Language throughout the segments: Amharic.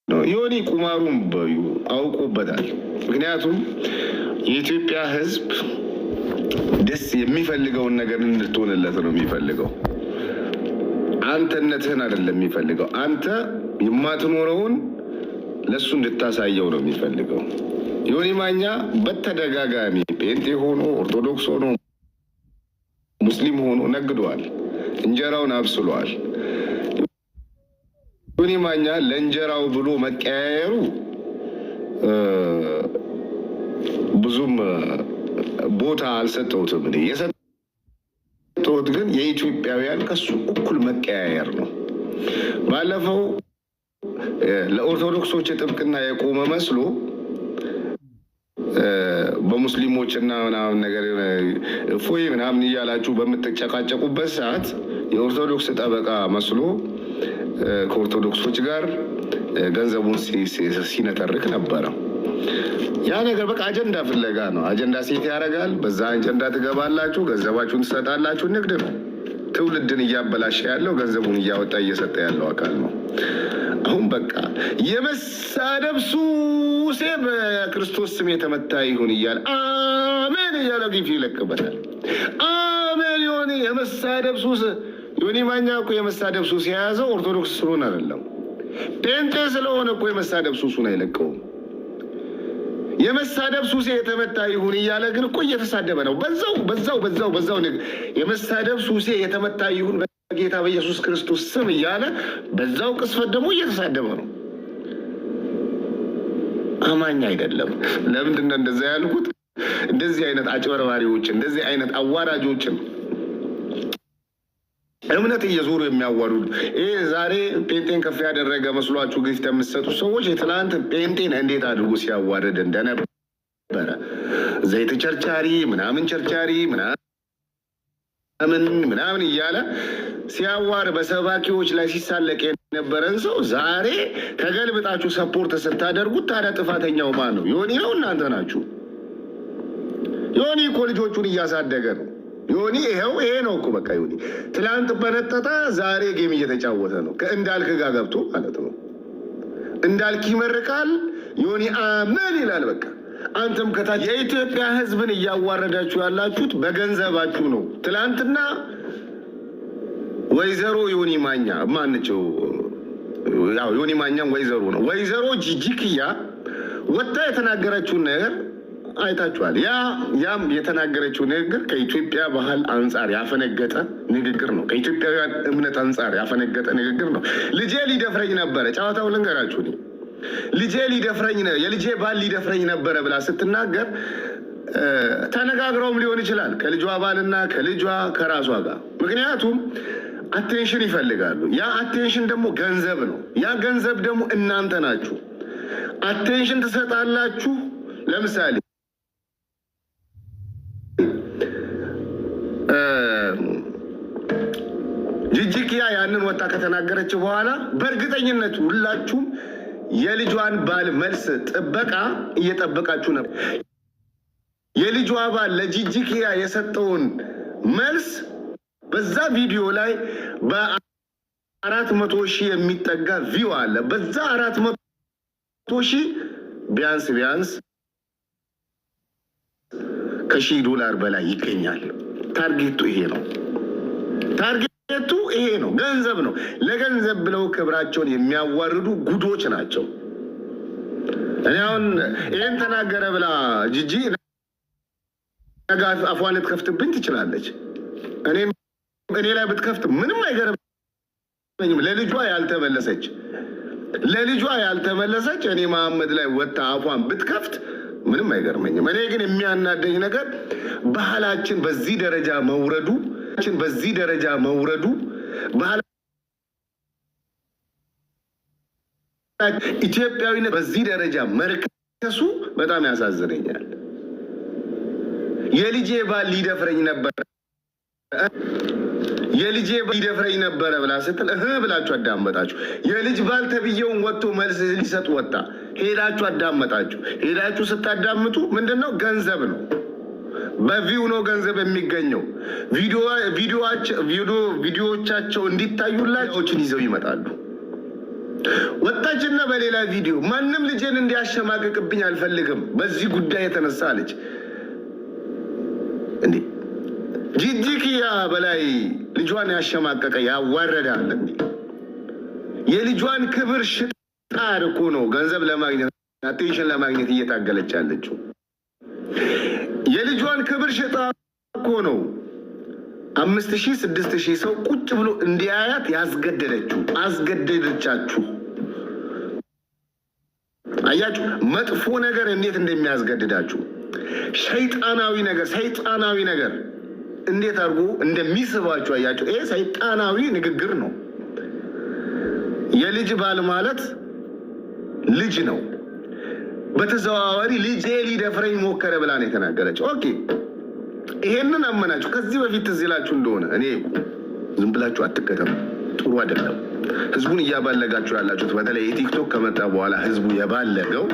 ዮኒ ቁማሩን በዩ አውቆበታል። ምክንያቱም የኢትዮጵያ ሕዝብ ደስ የሚፈልገውን ነገር እንድትሆንለት ነው የሚፈልገው። አንተነትህን አይደለም የሚፈልገው። አንተ የማትኖረውን ለሱ እንድታሳየው ነው የሚፈልገው። ዮኒ ማኛ በተደጋጋሚ ጴንጤ ሆኖ ኦርቶዶክስ ሆኖ ሙስሊም ሆኖ ነግዷል። እንጀራውን አብስሏል። ዮኒ ማኛ ለእንጀራው ብሎ መቀያየሩ ብዙም ቦታ አልሰጠውትም። የሰጠውት ግን የኢትዮጵያውያን ከሱ እኩል መቀያየር ነው። ባለፈው ለኦርቶዶክሶች ጥብቅና የቆመ መስሎ በሙስሊሞች እና ምናምን ነገር እፎይ ምናምን እያላችሁ በምትጨቃጨቁበት ሰዓት የኦርቶዶክስ ጠበቃ መስሎ ከኦርቶዶክሶች ጋር ገንዘቡን ሲነተርክ ነበረ። ያ ነገር በቃ አጀንዳ ፍለጋ ነው። አጀንዳ ሴት ያደርጋል። በዛ አጀንዳ ትገባላችሁ፣ ገንዘባችሁን ትሰጣላችሁ። ንግድ ነው። ትውልድን እያበላሸ ያለው ገንዘቡን እያወጣ እየሰጠ ያለው አካል ነው። አሁን በቃ የመሳደብ ሱሴ በክርስቶስ ስም የተመታ ይሁን እያለ አሜን እያለ ግፍ ይለቅበታል። አሜን ዮኒ የመሳደብ ሱስ ዮኒ ማኛ እኮ የመሳደብ ሱስ የያዘው ኦርቶዶክስ ስለሆነ አይደለም፣ ጴንጤ ስለሆነ እኮ የመሳደብ ሱሱን አይለቀውም። የመሳደብ ሱሴ የተመታ ይሁን እያለ ግን እኮ እየተሳደበ ነው። በዛው የመሳደብ ሱሴ የተመታ ይሁን በጌታ በኢየሱስ ክርስቶስ ስም እያለ በዛው ቅስፈት ደግሞ እየተሳደበ ነው። አማኝ አይደለም። ለምንድን ነው እንደዛ ያልኩት? እንደዚህ አይነት አጭበርባሪዎችን እንደዚህ አይነት አዋራጆችን እምነት እየዞሩ የሚያዋሩዱ ይሄ ዛሬ ጴንጤን ከፍ ያደረገ መስሏችሁ ግፍት የምትሰጡ ሰዎች የትላንት ጴንጤን እንዴት አድርጎ ሲያዋርድ እንደነበረ ዘይት ቸርቻሪ ቸርቻሪ ምናምን እያለ ሲያዋር በሰባኪዎች ላይ ሲሳለቅ የነበረን ሰው ዛሬ ተገልብጣችሁ ሰፖርት ስታደርጉት ታዲያ ጥፋተኛው ማን ነው? ዮኒ ነው? እናንተ ናችሁ? ዮኒ እኮ ልጆቹን እያሳደገ ነው። ዮኒ ይሄ ነው እኮ በቃ ዮኒ ትላንት በነጠጠ ዛሬ ጌም እየተጫወተ ነው። ከእንዳልክ ጋር ገብቶ ማለት ነው። እንዳልክ ይመርቃል፣ ዮኒ አሜን ይላል። በቃ አንተም ከታች የኢትዮጵያ ሕዝብን እያዋረዳችሁ ያላችሁት በገንዘባችሁ ነው። ትላንትና ወይዘሮ ዮኒ ማኛ ማንቸው? ያው ዮኒ ማኛም ወይዘሮ ነው። ወይዘሮ ጂጂክያ ወጣ የተናገረችውን ነገር አይታችኋል። ያም የተናገረችው ንግግር ከኢትዮጵያ ባህል አንጻር ያፈነገጠ ንግግር ነው። ከኢትዮጵያውያን እምነት አንጻር ያፈነገጠ ንግግር ነው። ልጄ ሊደፍረኝ ነበረ፣ ጨዋታው ልንገራችሁ። ልጄ ሊደፍረኝ የልጄ ባል ሊደፍረኝ ነበረ ብላ ስትናገር ተነጋግረውም ሊሆን ይችላል ከልጇ ባልና ከልጇ ከራሷ ጋር። ምክንያቱም አቴንሽን ይፈልጋሉ። ያ አቴንሽን ደግሞ ገንዘብ ነው። ያ ገንዘብ ደግሞ እናንተ ናችሁ። አቴንሽን ትሰጣላችሁ። ለምሳሌ ጂጂክያ ያንን ወጣ ከተናገረች በኋላ በእርግጠኝነት ሁላችሁም የልጇን ባል መልስ ጥበቃ እየጠበቃችሁ ነበር። የልጇ ባል ለጂጂክያ የሰጠውን መልስ በዛ ቪዲዮ ላይ በ400,000 የሚጠጋ ቪው አለ። በዛ 400,000 ቢያንስ ከ$1,000 በላይ ይገኛል። ታርጌቱ ይሄ ነው። ታርጌቱ ይሄ ነው። ገንዘብ ነው። ለገንዘብ ብለው ክብራቸውን የሚያዋርዱ ጉዶች ናቸው። እኔ አሁን ይህን ተናገረ ብላ ጂጂ ነገ አፏን ልትከፍትብኝ ትችላለች። እኔ ላይ ብትከፍት ምንም አይገርመኝም። ለልጇ ያልተመለሰች እኔ መሐመድ ላይ ወጣ አፏን ብትከፍት ምንም አይገርመኝም። እኔ ግን የሚያናደኝ ነገር ባህላችን በዚህ ደረጃ መውረዱ ኢትዮጵያዊነት በዚህ ደረጃ መርከሱ በጣም ያሳዝነኛል። የልጄ ባል ሊደፍረኝ ነበረ ብላ ስትል ብላችሁ አዳመጣችሁ። የልጅ ባል ተብዬውን ወጥቶ መልስ ሊሰጥ ወጣ። ሄዳችሁ አዳመጣችሁ። ሄዳችሁ ስታዳምጡ ምንድነው? ገንዘብ ነው። በቪው ነው ገንዘብ የሚገኘው። ቪዲዮዎቻቸው እንዲታዩላቸውን ይዘው ይመጣሉ። ወጣችና በሌላ ቪዲዮ ማንንም ልጄን እንዲያሸማቅቅብኝ አልፈልግም በዚህ ጉዳይ የተነሳለች እንዴ ጂጂኪያ በላይ ልጇን ያሸማቀቀ ያዋረዳል እንዴ የልጇን ክብር ሽጣር እኮ ነው ገንዘብ ለማግኘት አቴንሽን ለማግኘት እየታገለች ያለችው የልጇን ክብር ሽጣር እኮ ነው 5000 6000 ሰው ቁጭ ብሎ እንዲያያት ያስገደደችው አስገደደቻችሁ አያችሁ መጥፎ ነገር እንዴት እንደሚያስገድዳችሁ ሰይጣናዊ ነገር እንዴት አርጎ እንደሚስባችሁ አያችሁ ይሄ ሰይጣናዊ ንግግር ነው የልጅ ባል ማለት ልጅ ነው በተዘዋዋሪ ልጄ ሊደፍረኝ ሞከረ ብላ ነው የተናገረች ኦኬ ይሄንን አመናችሁ ከዚህ በፊት እዚላችሁ እንደሆነ እኔ ዝም ብላችሁ አትከተሉ ጥሩ አይደለም ህዝቡን ያባለጋችሁ ያላችሁት በተለይ የቲክቶክ ከመጣ በኋላ ህዝቡ የባለገው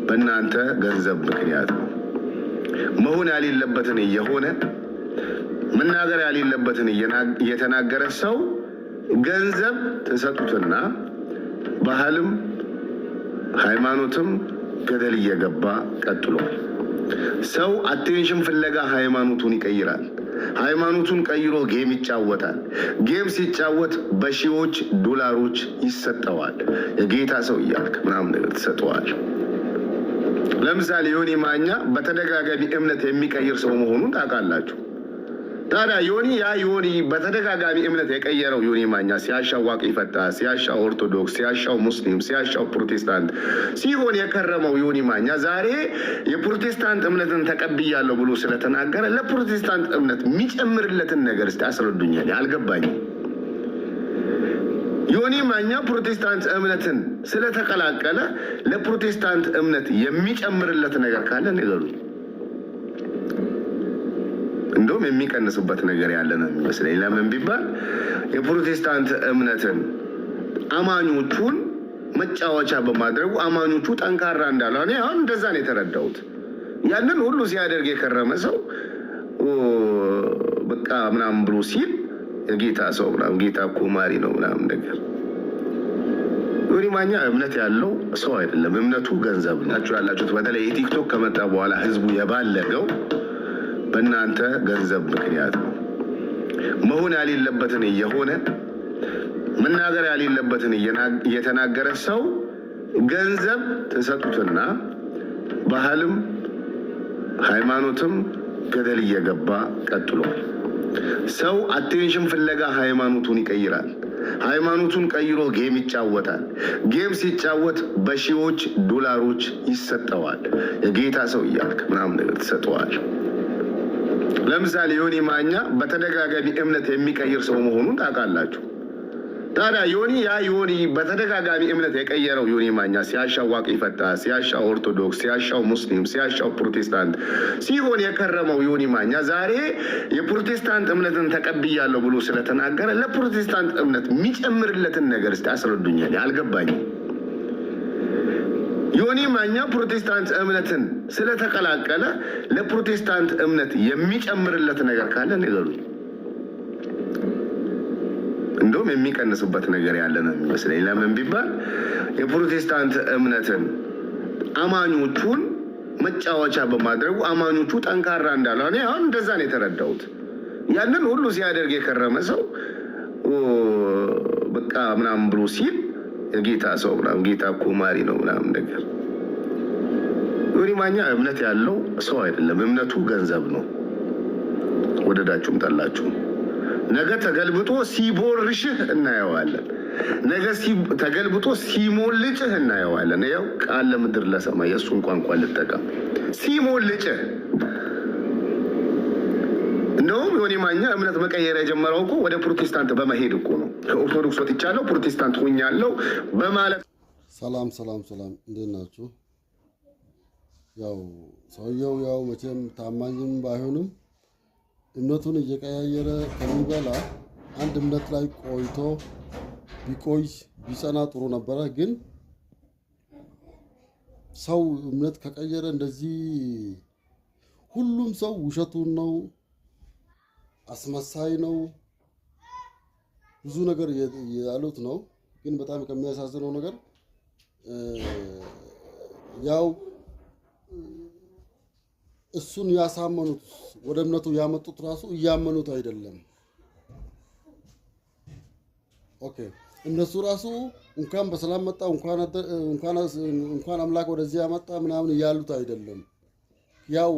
በእናንተ ገንዘብ ምክንያት ነው መሆን ያሌለበትን እየሆነ መናገር ያሌለበትን እየተናገረ ሰው ገንዘብ ተሰጡትና ባህልም ሃይማኖትም ገደል እየገባ ቀጥሏል ሰው አቴንሽን ፍለጋ ሃይማኖቱን ይቀይራል ሃይማኖቱን ቀይሮ ጌም ይጫወታል ጌም ሲጫወት በሺዎች ዶላሮች ይሰጠዋል የጌታ ሰው ይያልክ ምናምን ነገር ተሰጠዋል ለምሳሌ ዮኒ ማኛ በተደጋጋሚ እምነት የሚቀይር ሰው መሆኑን ታውቃላችሁ ታዲያ ዮኒ በተደጋጋሚ እምነት የቀየረው ዮኒ ማኛ ሲያሻው ዋቂ ፈታ ሲያሻው ኦርቶዶክስ ሲያሻው ሙስሊም ሲያሻው ፕሮቴስታንት ሲሆን የከረመው ዮኒ ማኛ ዛሬ የፕሮቴስታንት እምነትን ተቀብያለሁ ብሎ ስለተናገረ ለፕሮቴስታንት እምነት የሚጨምርለትን ነገር እስቲ አስረዱኛል አልገባኝም ዮኒ ማኛ ፕሮቴስታንት እምነትን ስለተቀላቀለ ለፕሮቴስታንት እምነት የሚጨምርለት ነገር ካለ ንገሩኝ እንደውም የሚቀንስበት ነገር ያለ ነው የሚመስለኝ ለምን ቢባል የፕሮቴስታንት እምነትን አማኞቹን መጫወቻ በማድረጉ አማኞቹ ጠንካራ እንዳልሆነ አሁን እንደዛ ነው የተረዳሁት ያንን ሁሉ ሲያደርግ የከረመ ሰው በቃ ምናምን ብሎ ሲል የጌታ ሰው ምናምን ጌታ እኮ ማሪ ነው ምናምን ነገር ዮኒ ማኛ እምነት ያለው ሰው አይደለም እምነቱ ገንዘብ ናችሁ ያላችሁት በተለይ የቲክቶክ ከመጣ በኋላ ህዝቡ የባለገው በእናንተ ገንዘብ ምክንያት ነው መሆን ያሌለበትን እየሆነ መናገር ያሌለበትን እየተናገረ ሰው ገንዘብ ተሰጡትና ባህልም ሃይማኖትም ገደል እየገባ ቀጥሏል ሰው አቴንሽን ፍለጋ ሃይማኖቱን ይቀይራል ሃይማኖቱን ቀይሮ ጌም ይጫወታል ጌም ሲጫወት በሺዎች ዶላሮች ይሰጠዋል የጌታ ሰው ይያልክ ምናምን ነገር ተሰጠዋል ለምሳሌ ዮኒ ማኛ በተደጋጋሚ እምነት የሚቀይር ሰው መሆኑን ታውቃላችሁ ታዲያ ዮኒ በተደጋጋሚ እምነት የቀየረው ዮኒ ማኛ ሲያሻው ዋቂ ፈታ ሲያሻው ኦርቶዶክስ ሲያሻው ሙስሊም ሲያሻው ፕሮቴስታንት ሲሆን የከረመው ዮኒ ማኛ ዛሬ የፕሮቴስታንት እምነትን ተቀብያለሁ ብሎ ስለተናገረ ለፕሮቴስታንት እምነት የሚጨምርለትን ነገር እስቲ አስረዱኛል አልገባኝም ዮኒ ማኛ ፕሮቴስታንት እምነትን ስለተቀላቀለ ለፕሮቴስታንት እምነት የሚጨምርለት ነገር ካለ ንገሩኝ እንደውም የሚቀንስበት ነገር ያለ ነው የሚመስለኝ ለምን ቢባል የፕሮቴስታንት እምነትን አማኞቹን መጫወቻ በማድረጉ አማኞቹ ጠንካራ እንዳልሆነ አሁን እንደዛ ነው የተረዳሁት ያንን ሁሉ ሲያደርግ የከረመ ሰው በቃ ምናምን ብሎ ሲል የጌታ ሰው ምናምን ጌታ እኮ ማሪ ነው ምናምን ነገር ዮኒ ማኛ እምነት ያለው ሰው አይደለም እምነቱ ገንዘብ ነው ወደዳችሁም ጠላችሁም ነገ ተገልብጦ ሲቦርሽህ እናየዋለን ነገ ተገልብጦ ሲሞልጭህ እናየዋለን ያው ቃል ለምድር ለሰማይ የሱን ቋንቋ ልጠቀም ሲሞልጭህ እንደውም ዮኒ ማኛ እምነት መቀየር የጀመረው እኮ ወደ ፕሮቴስታንት በመሄድ እኮ ነው ከኦርቶዶክስ ወጥቻለሁ ፕሮቴስታንት ሆኛለሁ በማለት ሰላም እንዴት ናችሁ ያው ሰውየው ያው መቼም ታማኝም ባይሆንም እምነቱን እየቀያየረ ከሚበላ አንድ እምነት ላይ ቆይቶ ቢቆይ ቢጸና ጥሩ ነበረ ግን ሰው እምነት ከቀየረ እንደዚህ ሁሉም ሰው ውሸቱን ነው አስመሳይ ነው ብዙ ነገር ያሉት ነው ግን በጣም ከሚያሳዝነው ነገር ያው እሱን ያሳመኑት ወደ እምነቱ ያመጡት ራሱ እያመኑት አይደለም። ኦኬ እነሱ ራሱ እንኳን በሰላም መጣ እንኳን አምላክ ወደዚህ ያመጣ ምናምን እያሉት አይደለም። ያው